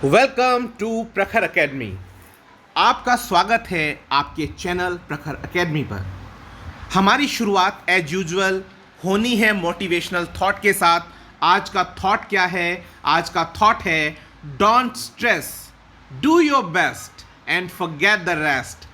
Welcome to प्रखर academy. आपका स्वागत है आपके चैनल प्रखर एकेडमी पर। हमारी शुरुआत एज यूजुअल होनी है मोटिवेशनल थॉट के साथ। आज का थॉट क्या है? आज का थॉट है don't stress, do your best and forget the rest.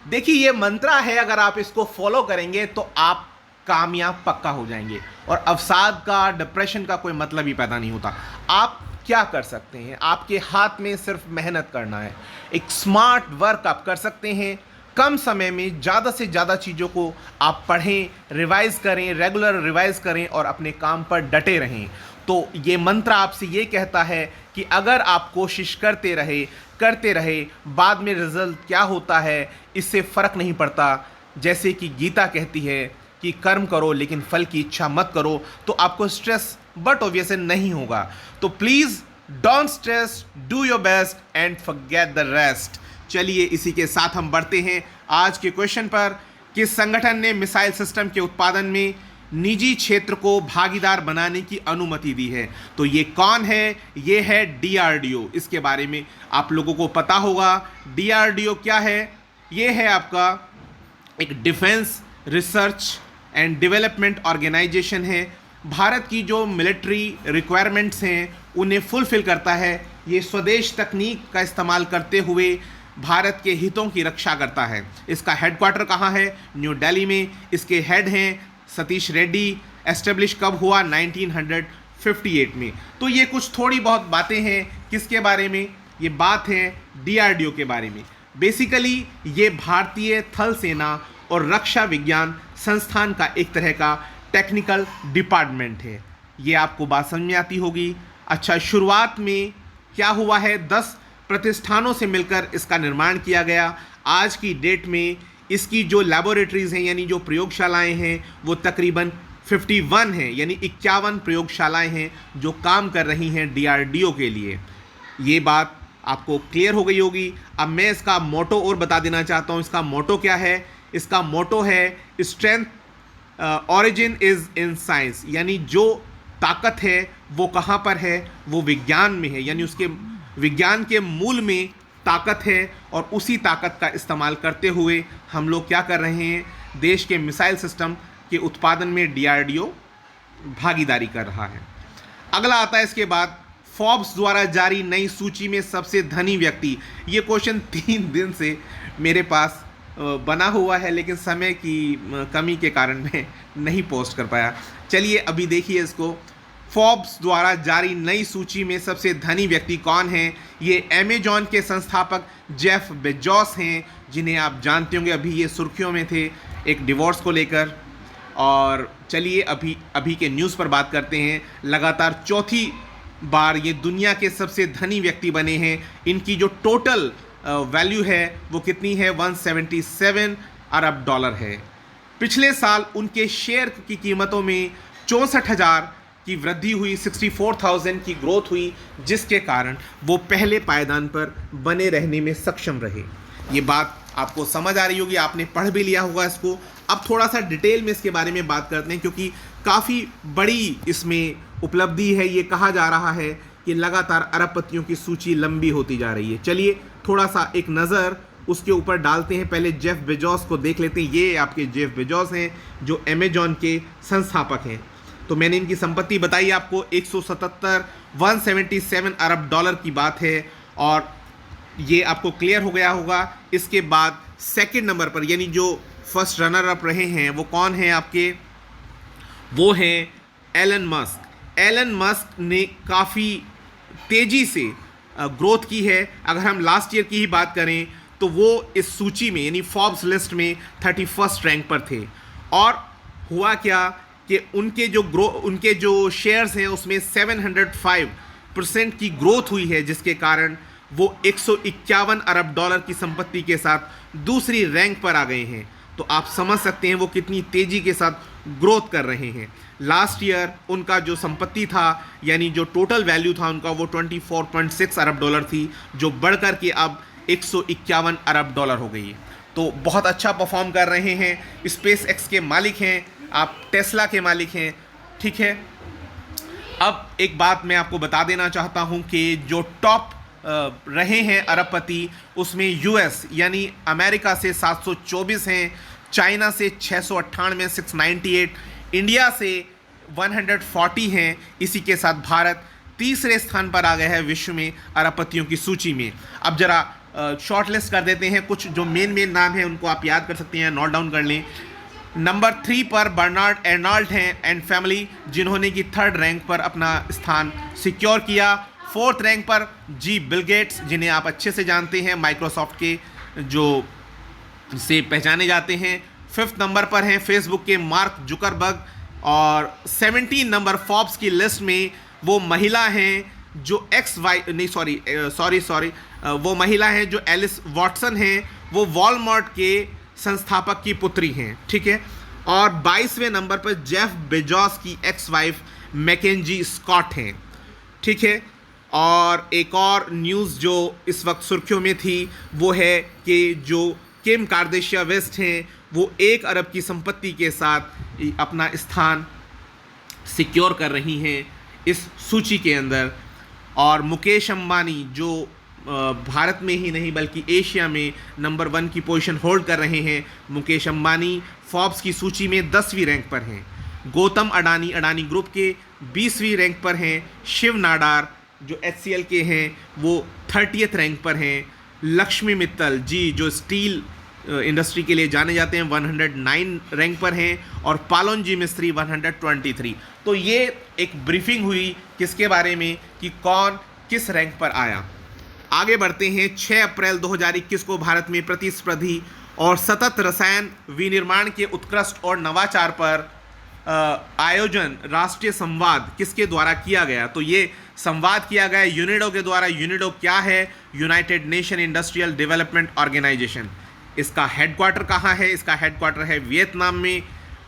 देखिए, ये मंत्रा है, अगर आप इसको फॉलो करेंगे तो आप कामयाब पक्का हो जाएंगे और अवसाद का, डिप्रेशन का कोई मतलब ही पैदा नहीं होता। आप क्या कर सकते हैं? आपके हाथ में सिर्फ मेहनत करना है। एक स्मार्ट वर्क आप कर सकते हैं। कम समय में ज़्यादा से ज़्यादा चीज़ों को आप पढ़ें, रिवाइज करें, रेगुलर रिवाइज करें और अपने काम पर डटे रहें। तो ये मंत्र आपसे ये कहता है कि अगर आप कोशिश करते रहे, बाद में रिजल्ट क्या होता है इससे फ़र्क नहीं पड़ता। जैसे कि गीता कहती है कि कर्म करो लेकिन फल की इच्छा मत करो, तो आपको स्ट्रेस बट ऑब्वियसली नहीं होगा। तो please don't stress, do your best and forget the rest. चलिए इसी के साथ हम बढ़ते हैं आज के क्वेश्चन पर। किस संगठन ने मिसाइल सिस्टम के उत्पादन में निजी क्षेत्र को भागीदार बनाने की अनुमति दी है? तो ये कौन है? ये है डीआरडीओ। इसके बारे में आप लोगों को पता होगा। डीआरडीओ क्या है? ये है आपका एक defence research and development organisation है। भारत की जो मिलिट्री रिक्वायरमेंट्स हैं उन्हें फुलफिल करता है। ये स्वदेश तकनीक का इस्तेमाल करते हुए भारत के हितों की रक्षा करता है। इसका हेडक्वार्टर कहाँ है? न्यू दिल्ली में। इसके हेड हैं सतीश रेड्डी। एस्टेब्लिश कब हुआ? 1958 में। तो ये कुछ थोड़ी बहुत बातें हैं किसके बारे में? ये बात है डीआरडीओ के बारे में। बेसिकली ये भारतीय थल सेना और रक्षा विज्ञान संस्थान का एक तरह का टेक्निकल डिपार्टमेंट है। ये आपको बात समझ में आती होगी। अच्छा, शुरुआत में क्या हुआ है? 10 प्रतिष्ठानों से मिलकर इसका निर्माण किया गया। आज की डेट में इसकी जो लैबोरेटरीज़ हैं यानी जो प्रयोगशालाएं हैं वो तकरीबन 51 हैं, यानी 51 प्रयोगशालाएं हैं जो काम कर रही हैं डीआरडीओ के लिए। ये बात आपको क्लियर हो गई होगी। अब मैं इसका मोटो और बता देना चाहता हूँ। इसका मोटो क्या है? इसका मोटो है strength origin is in science, यानी जो ताकत है वो कहाँ पर है? वो विज्ञान में है, यानी उसके विज्ञान के मूल में ताकत है और उसी ताकत का इस्तेमाल करते हुए हम लोग क्या कर रहे हैं? देश के मिसाइल सिस्टम के उत्पादन में डीआरडीओ भागीदारी कर रहा है। अगला आता है इसके बाद, फोर्ब्स द्वारा जारी नई सूची में सबसे धनी व्यक्ति। ये क्वेश्चन 3 दिन से मेरे पास बना हुआ है, लेकिन समय की कमी के कारण मैं नहीं पोस्ट कर पाया। चलिए अभी देखिए इसको। फोर्ब्स द्वारा जारी नई सूची में सबसे धनी व्यक्ति कौन है? ये अमेजॉन के संस्थापक जेफ बेजोस हैं, जिन्हें आप जानते होंगे। अभी ये सुर्खियों में थे एक डिवोर्स को लेकर। और चलिए अभी के न्यूज़ पर बात करते हैं। लगातार चौथी बार ये दुनिया के सबसे धनी व्यक्ति बने हैं। इनकी जो टोटल वैल्यू है वो कितनी है? 177 अरब डॉलर है। पिछले साल उनके शेयर की कीमतों में 64,000 की वृद्धि हुई, 64,000 की ग्रोथ हुई, जिसके कारण वो पहले पायदान पर बने रहने में सक्षम रहे। ये बात आपको समझ आ रही होगी, आपने पढ़ भी लिया होगा इसको। अब थोड़ा सा डिटेल में इसके बारे में बात करते हैं, क्योंकि काफ़ी बड़ी इसमें उपलब्धि है। ये कहा जा रहा है कि लगातार अरबपतियों की सूची लंबी होती जा रही है। चलिए थोड़ा सा एक नज़र उसके ऊपर डालते हैं। पहले जेफ बेजोस को देख लेते हैं। ये आपके जेफ बेजोस हैं जो अमेजॉन के संस्थापक हैं। तो मैंने इनकी संपत्ति बताई आपको, 177 अरब डॉलर की बात है, और ये आपको क्लियर हो गया होगा। इसके बाद सेकंड नंबर पर, यानी जो फर्स्ट रनर अप रहे हैं वो कौन है आपके? वो हैं एलन मस्क। एलन मस्क ने काफ़ी तेज़ी से ग्रोथ की है। अगर हम लास्ट ईयर की ही बात करें तो वो इस सूची में, यानी फोर्ब्स लिस्ट में 31st रैंक पर थे। और हुआ क्या कि उनके जो शेयर्स हैं उसमें 705% की ग्रोथ हुई है, जिसके कारण वो 151 अरब डॉलर की संपत्ति के साथ दूसरी रैंक पर आ गए हैं। तो आप समझ सकते हैं वो कितनी तेज़ी के साथ ग्रोथ कर रहे हैं। लास्ट ईयर उनका जो संपत्ति था, यानी जो टोटल वैल्यू था उनका, वो 24.6 अरब डॉलर थी, जो बढ़कर के अब 151 अरब डॉलर हो गई है। तो बहुत अच्छा परफॉर्म कर रहे हैं। स्पेस एक्स के मालिक हैं, आप टेस्ला के मालिक हैं, ठीक है। अब एक बात मैं आपको बता देना चाहता हूं कि जो टॉप रहे हैं अरबपति, उसमें यूएस यानी अमेरिका से 724 हैं, चाइना से 698 698, इंडिया से 140 हैं। इसी के साथ भारत तीसरे स्थान पर आ गया है विश्व में अरबपतियों की सूची में। अब जरा शॉर्ट लिस्ट कर देते हैं, कुछ जो मेन नाम हैं उनको आप याद कर सकते हैं, नोट डाउन कर लें। नंबर 3 पर बर्नार्ड अर्नोल्ट हैं एंड फैमिली, जिन्होंने कि 3rd रैंक पर अपना स्थान सिक्योर किया। 4th रैंक पर जी बिल गेट्स, जिन्हें आप अच्छे से जानते हैं, माइक्रोसॉफ्ट के जो से पहचाने जाते हैं। 5th नंबर पर हैं फेसबुक के मार्क जुकरबर्ग, और 17 नंबर फोर्ब्स की लिस्ट में वो महिला हैं जो वो महिला हैं जो एलिस वॉटसन हैं, वो वॉलमार्ट के संस्थापक की पुत्री हैं, ठीक है। और 22वें नंबर पर जेफ बेजोस की एक्स वाइफ मैकेंजी स्कॉट हैं, ठीक है। और एक और न्यूज़ जो इस वक्त सुर्खियों में थी वो है कि जो किम कार्दाशियन वेस्ट हैं वो 1 अरब की संपत्ति के साथ अपना स्थान सिक्योर कर रही हैं इस सूची के अंदर। और मुकेश अंबानी जो भारत में ही नहीं बल्कि एशिया में नंबर 1 की पोजीशन होल्ड कर रहे हैं, मुकेश अंबानी फोर्ब्स की सूची में 10वीं रैंक पर हैं। गौतम अडानी ग्रुप के 20वीं रैंक पर हैं। शिव नाडार जो HCL के हैं वो 30th रैंक पर हैं। लक्ष्मी मित्तल जी जो स्टील इंडस्ट्री के लिए जाने जाते हैं 109 रैंक पर हैं। और पालोनजी मिस्त्री 123। तो ये एक ब्रीफिंग हुई किसके बारे में कि कौन किस रैंक पर आया। आगे बढ़ते हैं। 6 अप्रैल 2021 को भारत में प्रतिस्पर्धी और सतत रसायन विनिर्माण के उत्कृष्ट और नवाचार पर आयोजन राष्ट्रीय संवाद किसके द्वारा किया गया? तो ये संवाद किया गया यूनिडो के द्वारा। यूनिडो क्या है? United Nation industrial development organisation. इसका हेडक्वार्टर कहाँ है? इसका हेडक्वार्टर है वियतनाम में।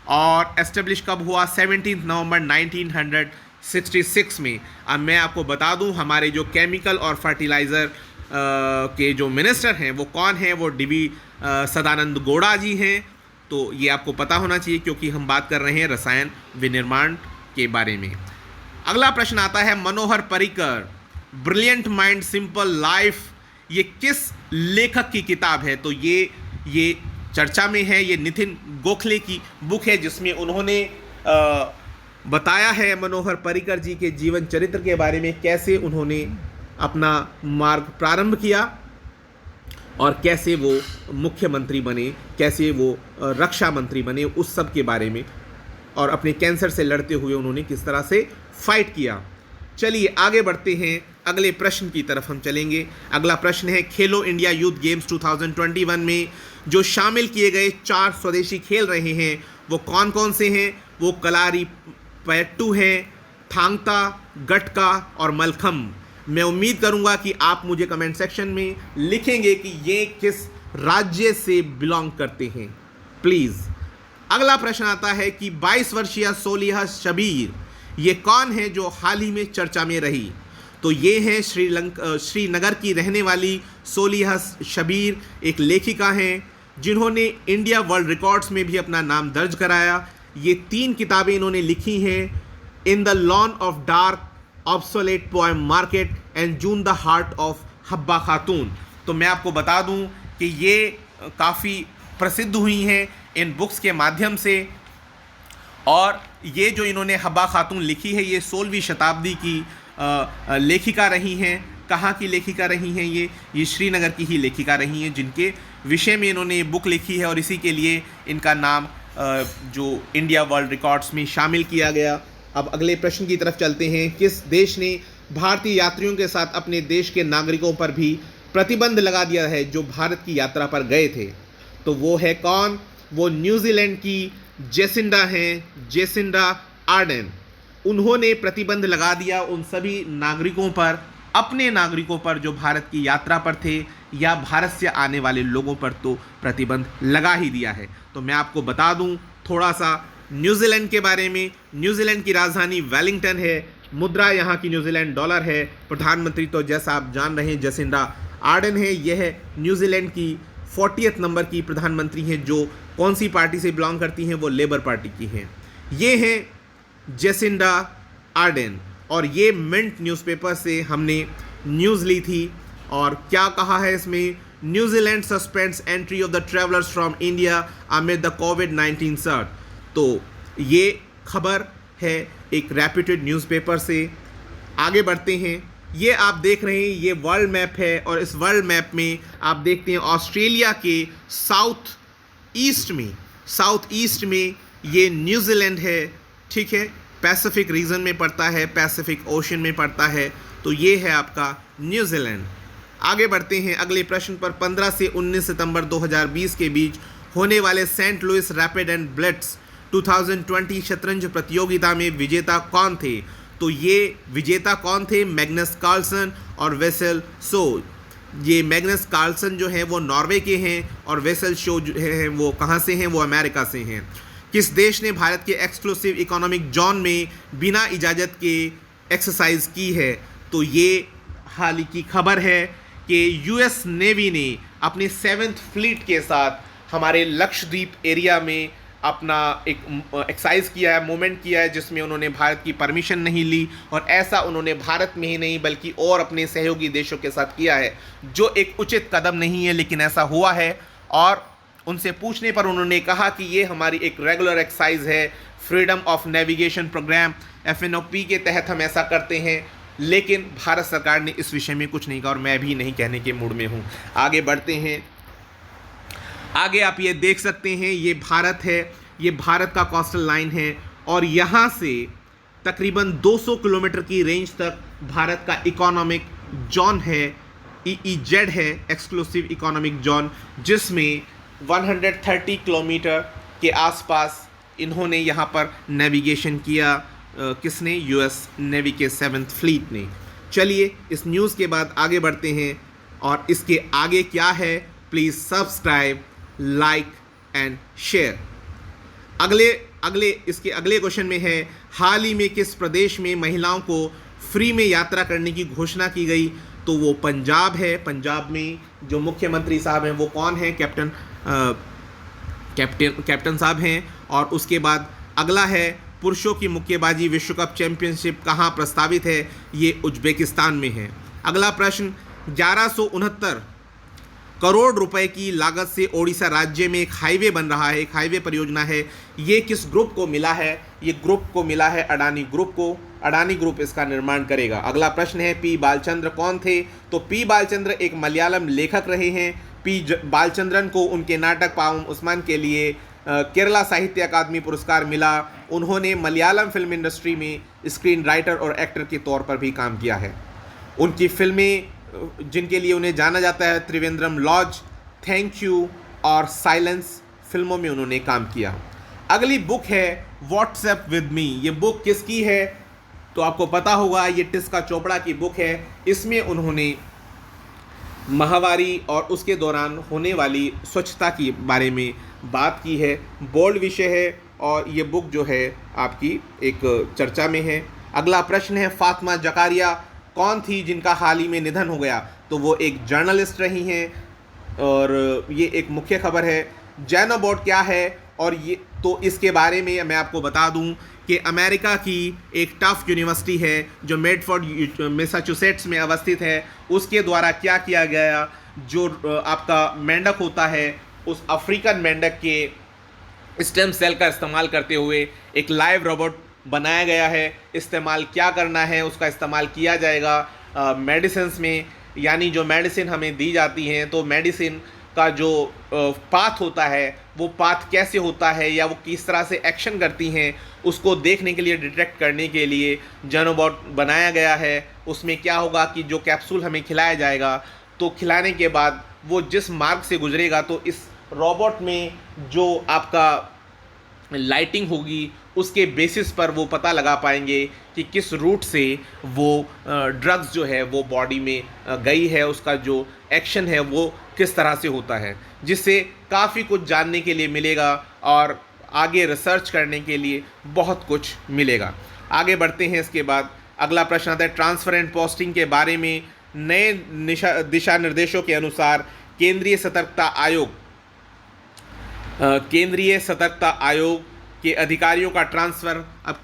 और एस्टेब्लिश कब हुआ? 17 नवंबर 1966 में। अब मैं आपको बता दूं हमारे जो केमिकल और फर्टिलाइज़र के जो मिनिस्टर हैं वो कौन हैं? वो DV सदानंद गौड़ा जी हैं। तो ये आपको पता होना चाहिए क्योंकि हम बात कर रहे हैं रसायन विनिर्माण के बारे में। अगला प्रश्न आता है Manohar Parrikar, brilliant mind simple life, ये किस लेखक की किताब है? तो ये चर्चा में है। ये नितिन गोखले की बुक है जिसमें उन्होंने बताया है मनोहर पर्रिकर जी के जीवन चरित्र के बारे में, कैसे उन्होंने अपना मार्ग प्रारंभ किया और कैसे वो मुख्यमंत्री बने, कैसे वो रक्षा मंत्री बने, उस सब के बारे में। और अपने कैंसर से लड़ते हुए उन्होंने किस तरह से फाइट किया। चलिए आगे बढ़ते हैं, अगले प्रश्न की तरफ हम चलेंगे। अगला प्रश्न है खेलो इंडिया यूथ गेम्स 2021 में जो शामिल किए गए 4 स्वदेशी खेल रहे हैं वो कौन कौन से हैं? वो कलारी पैट्टू हैं, थांगता, गटका और मलखम। मैं उम्मीद करूंगा कि आप मुझे कमेंट सेक्शन में लिखेंगे कि ये किस राज्य से बिलोंग करते हैं, प्लीज़। अगला प्रश्न आता है कि 22 वर्षीय सोलिहा शबीर ये कौन है जो हाल ही में चर्चा में रही? तो ये हैं श्रीनगर की रहने वाली सोलिहा शबीर, एक लेखिका हैं जिन्होंने इंडिया वर्ल्ड रिकॉर्ड्स में भी अपना नाम दर्ज कराया। ये 3 किताबें इन्होंने लिखी हैं, in the lawn of dark, obsolete poem market and June the heart of Habba खातून। तो मैं आपको बता दूं कि ये काफ़ी प्रसिद्ध हुई हैं इन बुक्स के माध्यम से। और ये जो इन्होंने हब्बा खातून लिखी है ये 16वीं शताब्दी की लेखिका रही हैं। कहाँ की लेखिका रही हैं? ये श्रीनगर की ही लेखिका रही हैं जिनके विषय में इन्होंने ये बुक लिखी है और इसी के लिए इनका नाम जो इंडिया वर्ल्ड रिकॉर्ड्स में शामिल किया गया। अब अगले प्रश्न की तरफ चलते हैं। किस देश ने भारतीय यात्रियों के साथ अपने देश के नागरिकों पर भी प्रतिबंध लगा दिया है जो भारत की यात्रा पर गए थे? तो वो है कौन? वो न्यूजीलैंड की जेसिंडा हैं, जेसिंडा आर्डेन। उन्होंने प्रतिबंध लगा दिया उन सभी नागरिकों पर, अपने नागरिकों पर जो भारत की यात्रा पर थे या भारत से आने वाले लोगों पर तो प्रतिबंध लगा ही दिया है। तो मैं आपको बता दूं थोड़ा सा न्यूजीलैंड के बारे में। न्यूजीलैंड की राजधानी वेलिंगटन है, मुद्रा यहाँ की न्यूजीलैंड डॉलर है। प्रधानमंत्री तो जैसा आप जान रहे हैं जेसिंडा आर्डन है। यह न्यूजीलैंड की 40th नंबर की प्रधानमंत्री हैं जो कौन सी पार्टी से बिलोंग करती हैं? वो लेबर पार्टी की हैं। ये हैं जेसिंडा आर्डन और ये मिंट न्यूज़पेपर से हमने न्यूज़ ली थी। और क्या कहा है इसमें, New Zealand suspends entry of the travellers from India amid the covid surge. तो ये खबर है एक रेप्यूटेड न्यूज़पेपर से। आगे बढ़ते हैं। ये आप देख रहे हैं, ये वर्ल्ड मैप है और इस वर्ल्ड मैप में आप देखते हैं ऑस्ट्रेलिया के साउथ ईस्ट में ये न्यूजीलैंड है, ठीक है, पैसिफिक रीजन में पड़ता है, पैसिफिक ओशन में पड़ता है। तो ये है आपका न्यूजीलैंड। आगे बढ़ते हैं अगले प्रश्न पर। 15 से 19 सितंबर 2020 के बीच होने वाले Saint Louis rapid and blitz 2020 शतरंज प्रतियोगिता में विजेता कौन थे? तो ये विजेता कौन थे? मैग्नस कार्लसन और वेसल शो। ये मैग्नस कार्लसन जो है वो नॉर्वे के हैं और वेसल शो जो है वो कहाँ से हैं? वो अमेरिका से हैं। किस देश ने भारत के एक्सक्लूसिव इकोनॉमिक जोन में बिना इजाज़त के एक्सरसाइज की है? तो ये हाल ही की खबर है कि यूएस नेवी ने अपने 7th फ्लीट के साथ हमारे लक्षद्वीप एरिया में अपना एक एक्सरसाइज किया है, मूवमेंट किया है, जिसमें उन्होंने भारत की परमिशन नहीं ली और ऐसा उन्होंने भारत में ही नहीं बल्कि और अपने सहयोगी देशों के साथ किया है, जो एक उचित कदम नहीं है, लेकिन ऐसा हुआ है। और उनसे पूछने पर उन्होंने कहा कि ये हमारी एक रेगुलर एक्सरसाइज है, freedom of navigation programme FNOP के तहत हम ऐसा करते हैं, लेकिन भारत सरकार ने इस विषय में कुछ नहीं कहा और मैं भी नहीं कहने के मूड में हूँ। आगे बढ़ते हैं। आगे आप ये देख सकते हैं, ये भारत है, ये भारत का कोस्टल लाइन है और यहाँ से तकरीबन 200 किलोमीटर की रेंज तक भारत का इकोनॉमिक जोन है, EEZ है, एक्सक्लूसिव इकोनॉमिक जोन, जिसमें 130 किलोमीटर के आसपास इन्होंने यहाँ पर नेविगेशन किया। किसने? यूएस नेवी के 7th फ्लीट ने। चलिए इस न्यूज़ के बाद आगे बढ़ते हैं और इसके आगे क्या है, please subscribe, like and share. इसके अगले क्वेश्चन में है, हाल ही में किस प्रदेश में महिलाओं को फ्री में यात्रा करने की घोषणा की गई? तो वो पंजाब है। पंजाब में जो मुख्यमंत्री साहब हैं वो कौन है? कैप्टन साहब हैं। और उसके बाद अगला है, पुरुषों की मुक्केबाजी विश्व कप चैंपियनशिप कहाँ प्रस्तावित है? ये उज्बेकिस्तान में है। अगला प्रश्न, 1169 करोड़ रुपए की लागत से ओडिशा राज्य में एक हाईवे बन रहा है, एक हाईवे परियोजना है, ये किस ग्रुप को मिला है? ये ग्रुप को मिला है अडानी ग्रुप को। अडानी ग्रुप इसका निर्माण करेगा। अगला प्रश्न है, पी बालचंद्र कौन थे? तो पी बालचंद्र एक मलयालम लेखक रहे हैं। पी बालचंद्रन को उनके नाटक पावम उस्मान के लिए केरला साहित्य अकादमी पुरस्कार मिला। उन्होंने मलयालम फिल्म इंडस्ट्री में स्क्रीन राइटर और एक्टर के तौर पर भी काम किया है। उनकी फिल्में जिनके लिए उन्हें जाना जाता है, त्रिवेंद्रम लॉज, थैंक यू और साइलेंस फिल्मों में उन्होंने काम किया। अगली बुक है व्हाट्सएप विद मी। ये बुक किसकी है? तो आपको पता होगा, ये टिस्का चोपड़ा की बुक है। इसमें उन्होंने माहवारी और उसके दौरान होने वाली स्वच्छता के बारे में बात की है। बोल्ड विषय है और ये बुक जो है आपकी एक चर्चा में है। अगला प्रश्न है, फातिमा जकारिया कौन थी जिनका हाल ही में निधन हो गया? तो वो एक जर्नलिस्ट रही हैं और ये एक मुख्य खबर है। जैनोबॉट क्या है? और ये तो इसके बारे में मैं आपको बता दूं कि अमेरिका की एक टफ यूनिवर्सिटी है जो मेडफोर्ड मैसाचुसेट्स में अवस्थित है, उसके द्वारा क्या किया गया, जो आपका मेंढक होता है उस अफ्रीकन मेंढक के स्टेम सेल का इस्तेमाल करते हुए एक लाइव रोबोट बनाया गया है। इस्तेमाल क्या करना है, उसका इस्तेमाल किया जाएगा मेडिसिन्स में, यानी जो मेडिसिन हमें दी जाती हैं, तो मेडिसिन का जो पाथ होता है वो पाथ कैसे होता है या वो किस तरह से एक्शन करती हैं, उसको देखने के लिए, डिटेक्ट करने के लिए जैनोबॉट बनाया गया है। उसमें क्या होगा कि जो कैप्सूल हमें खिलाया जाएगा, तो खिलाने के बाद वो जिस मार्ग से गुजरेगा, तो इस रोबोट में जो आपका लाइटिंग होगी उसके बेसिस पर वो पता लगा पाएंगे कि किस रूट से वो ड्रग्स जो है वो बॉडी में गई है, उसका जो एक्शन है वो किस तरह से होता है, जिससे काफ़ी कुछ जानने के लिए मिलेगा और आगे रिसर्च करने के लिए बहुत कुछ मिलेगा। आगे बढ़ते हैं। इसके बाद अगला प्रश्न आता है, ट्रांसफ़र एंड पोस्टिंग के बारे में नए दिशा निर्देशों के अनुसार केंद्रीय सतर्कता आयोग के अधिकारियों का ट्रांसफ़र अब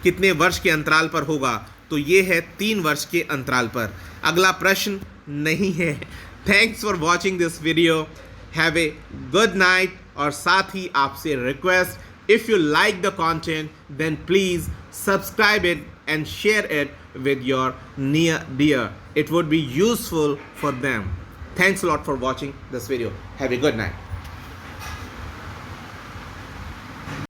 कितने वर्ष के अंतराल पर होगा? तो ये है 3 वर्ष के अंतराल पर। अगला प्रश्न, नहीं है। Thanks for watching this video, have a good night. और साथ ही आपसे request, if you like the content then please subscribe it and share it with your near dear. It would be useful for them. Thanks a lot for watching this video. Have a good night.